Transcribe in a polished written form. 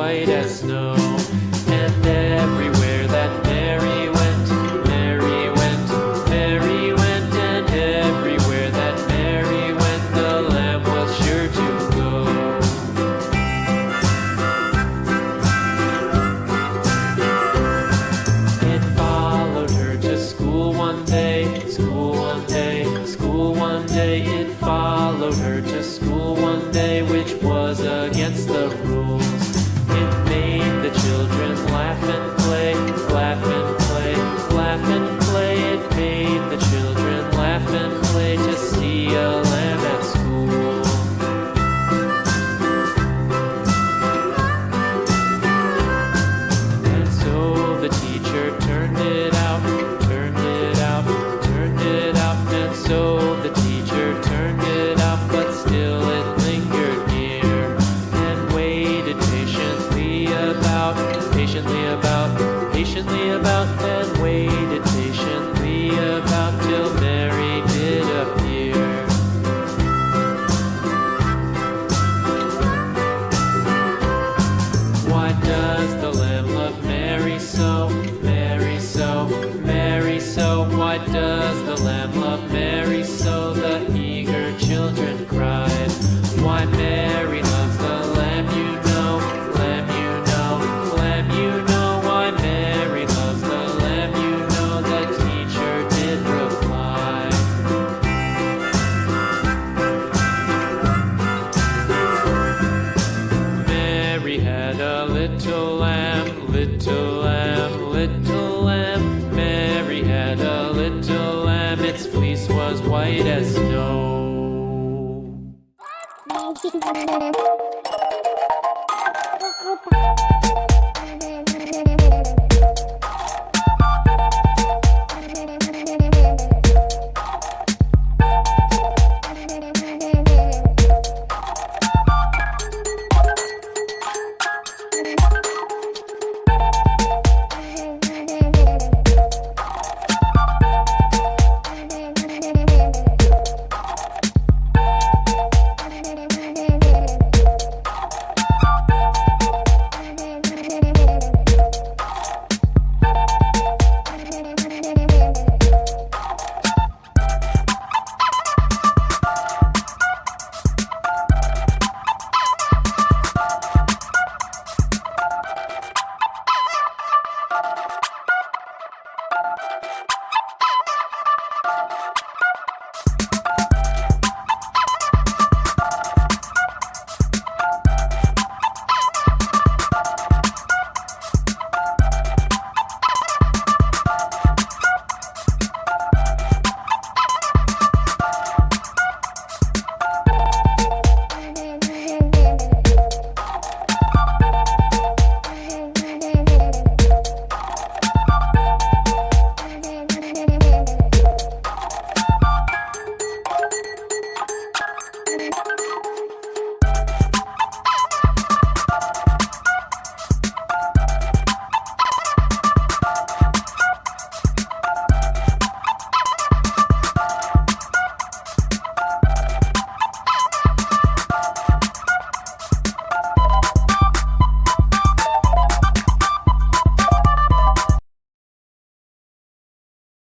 white as snow. And everywhere that Mary went, Mary went, Mary went, and everywhere that Mary went, the lamb was sure to go. It followed her to school one day, school one day, school one day. It followed her to school one day, which was against the rules. It made the children laugh and play, laugh and play, laugh and play. It made the children laugh and play to see a lamb at school. And so the teacher turned it out, turned it out, turned it out. And so the teacher turned it out, but still it lingered near and waited patiently about, and waited patiently about till Mary did appear. Why does the lamb love Mary so, Mary so, Mary so? Why does the lamb love Mary so? The eager children cried. Why Mary loves the lamb, you know, lamb, you know, lamb, you know. Why Mary loves the lamb, you know, the teacher did reply. Mary had a little lamb, little lamb, little lamb. Mary had a little lamb, its fleece was white as snow.